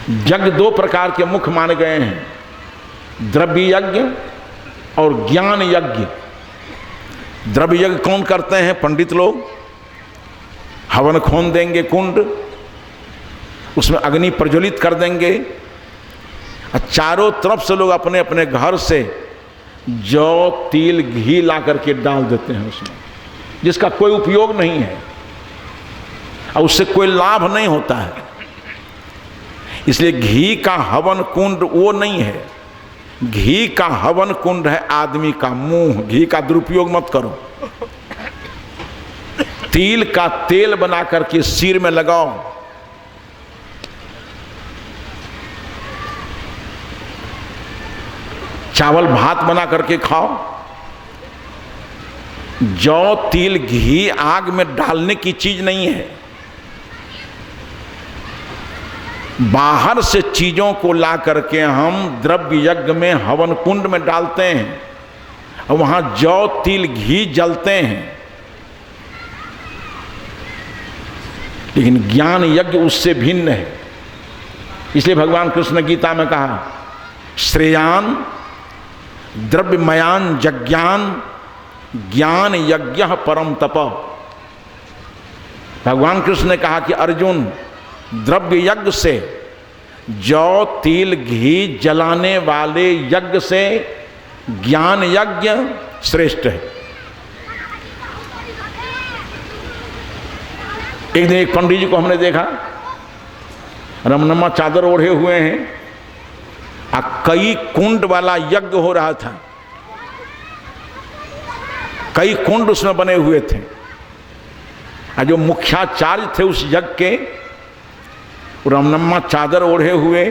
यज्ञ दो प्रकार के मुख्य माने गए हैं, द्रव्य यज्ञ और ज्ञान यज्ञ। द्रव्य यज्ञ कौन करते हैं? पंडित लोग। हवन खोन देंगे कुंड, उसमें अग्नि प्रज्वलित कर देंगे और चारों तरफ से लोग अपने अपने घर से जौ तिल घी ला करके डाल देते हैं उसमें, जिसका कोई उपयोग नहीं है और उससे कोई लाभ नहीं होता है। इसलिए घी का हवन कुंड वो नहीं है, घी का हवन कुंड है आदमी का मुंह। घी का दुरुपयोग मत करो। तिल का तेल बना करके सिर में लगाओ, चावल भात बना करके खाओ। जौ तिल घी आग में डालने की चीज नहीं है। बाहर से चीजों को ला करके हम द्रव्य यज्ञ में हवन कुंड में डालते हैं और वहां जौ तिल घी जलते हैं। लेकिन ज्ञान यज्ञ उससे भिन्न है। इसलिए भगवान कृष्ण ने गीता में कहा, श्रेयान द्रव्यमयान यज्ञान ज्ञान यज्ञ परम तप। भगवान कृष्ण ने कहा कि अर्जुन, द्रव्य यज्ञ से, जौ तिल घी जलाने वाले यज्ञ से ज्ञान यज्ञ श्रेष्ठ है। एक दिन एक पंडित जी को हमने देखा, रमनमा चादर ओढ़े हुए हैं, कई कुंड वाला यज्ञ हो रहा था। कई कुंड उसमें बने हुए थे और जो मुख्याचार्य थे उस यज्ञ के, रमनमा चादर ओढ़े हुए,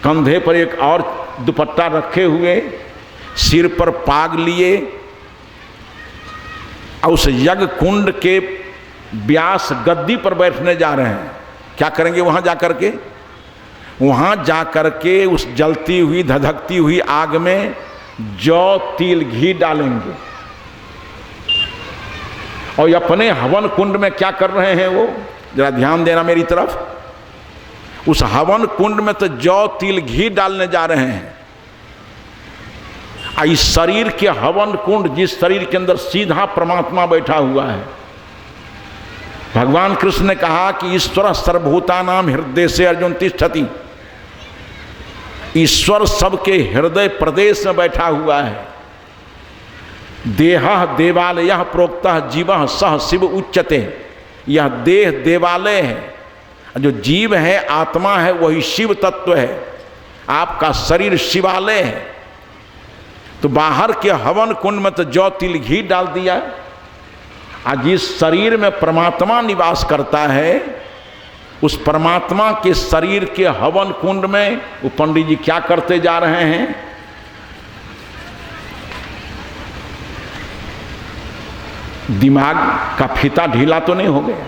कंधे पर एक और दुपट्टा रखे हुए, सिर पर पाग लिए और उस यज्ञ कुंड के व्यास गद्दी पर बैठने जा रहे हैं। क्या करेंगे वहां जाकर के? वहां जाकर के उस जलती हुई धधकती हुई आग में जौ तिल घी डालेंगे और अपने हवन कुंड में क्या कर रहे हैं वो, जरा ध्यान देना मेरी तरफ। उस हवन कुंड में तो जौ तिल घी डालने जा रहे हैं। इस शरीर के हवन कुंड, जिस शरीर के अंदर सीधा परमात्मा बैठा हुआ है, भगवान कृष्ण ने कहा कि ईश्वर सर्वभूतानां हृदय से अर्जुन तिष्ठति। ईश्वर सबके हृदय प्रदेश में बैठा हुआ है। देह देवालय प्रोक्तः जीवः सह शिव उच्यते। यह देह देवालय है, जो जीव है आत्मा है वही शिव तत्व है। आपका शरीर शिवालय है। तो बाहर के हवन कुंड में तो जौ तिल घी डाल दिया। आज जिस शरीर में परमात्मा निवास करता है, उस परमात्मा के शरीर के हवन कुंड में वो पंडित जी क्या करते जा रहे हैं? दिमाग का फीता ढीला तो नहीं हो गया?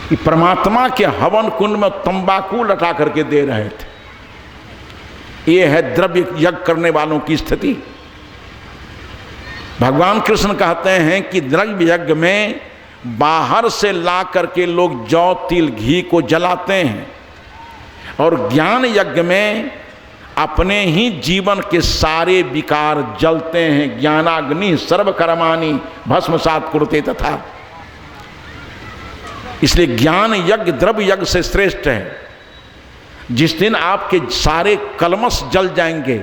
कि परमात्मा के हवन कुंड में तंबाकू लटा करके दे रहे थे। ये है द्रव्य यज्ञ करने वालों की स्थिति। भगवान कृष्ण कहते हैं कि द्रव्य यज्ञ में बाहर से ला करके लोग जौ तिल घी को जलाते हैं और ज्ञान यज्ञ में अपने ही जीवन के सारे विकार जलते हैं। ज्ञानाग्नि सर्वकर्माणि भस्मसात् कुरुते तथा। इसलिए ज्ञान यज्ञ द्रव्य यज्ञ से श्रेष्ठ है। जिस दिन आपके सारे कलमश जल जाएंगे,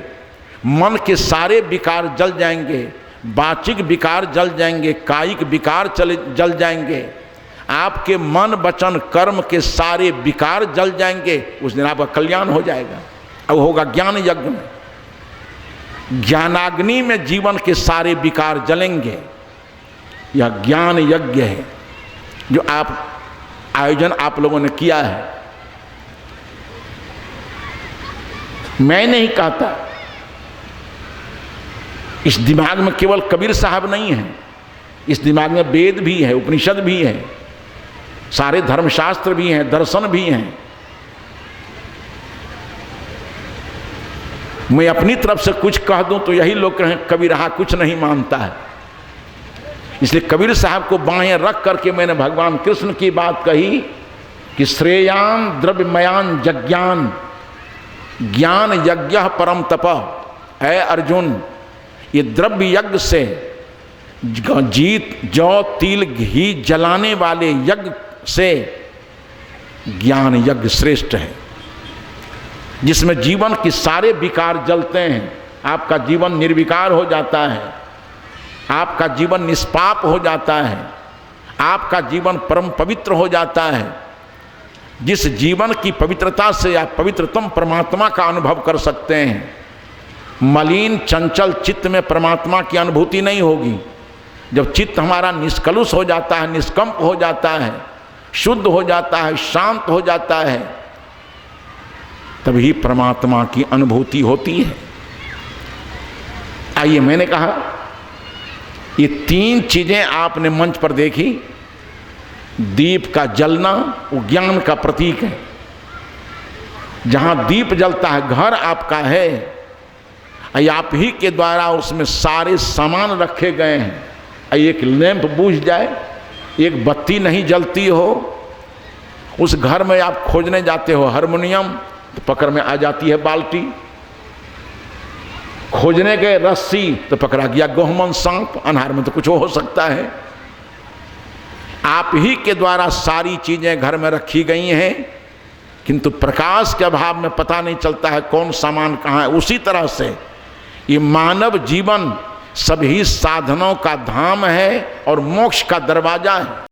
मन के सारे विकार जल जाएंगे, वाचिक विकार जल जाएंगे, कायिक विकार जल जाएंगे, आपके मन वचन कर्म के सारे विकार जल जाएंगे, उस दिन आपका कल्याण हो जाएगा। अब होगा ज्ञान यज्ञ में। ज्ञानाग्नि में जीवन के सारे विकार जलेंगे। यह ज्ञान यज्ञ है जो आयोजन आप लोगों ने किया है। मैं नहीं कहता। इस दिमाग में केवल कबीर साहब नहीं है, इस दिमाग में वेद भी है, उपनिषद भी है, सारे धर्मशास्त्र भी हैं, दर्शन भी हैं। मैं अपनी तरफ से कुछ कह दूं तो यही लोग कहें कबीर कुछ नहीं मानता है। इसलिए कबीर साहब को बाएं रख करके मैंने भगवान कृष्ण की बात कही कि श्रेयान द्रव्यमयान यज्ञान ज्ञान यज्ञ परम तप। है अर्जुन, ये द्रव्य यज्ञ से जीत जौ तिल घी जलाने वाले यज्ञ से ज्ञान यज्ञ श्रेष्ठ है, जिसमें जीवन के सारे विकार जलते हैं। आपका जीवन निर्विकार हो जाता है, आपका जीवन निष्पाप हो जाता है, आपका जीवन परम पवित्र हो जाता है। जिस जीवन की पवित्रता से आप पवित्रतम परमात्मा का अनुभव कर सकते हैं। मलिन चंचल चित्त में परमात्मा की अनुभूति नहीं होगी। जब चित्त हमारा निष्कलुष हो जाता है, निष्कंप हो जाता है, शुद्ध हो जाता है, शांत हो जाता है, तभी परमात्मा की अनुभूति होती है। आइए, मैंने कहा ये तीन चीजें आपने मंच पर देखी। दीप का जलना वो ज्ञान का प्रतीक है। जहां दीप जलता है घर आपका है, आप ही के द्वारा उसमें सारे सामान रखे गए हैं। एक लैंप बुझ जाए, एक बत्ती नहीं जलती हो, उस घर में आप खोजने जाते हो हारमोनियम, तो पकड़ में आ जाती है बाल्टी। खोजने गए रस्सी, तो पकड़ा गया गहुमन सांप। अनहार में तो कुछ हो सकता है। आप ही के द्वारा सारी चीजें घर में रखी गई हैं, किंतु प्रकाश के अभाव में पता नहीं चलता है कौन सामान कहाँ है। उसी तरह से ये मानव जीवन सभी साधनों का धाम है और मोक्ष का दरवाजा है।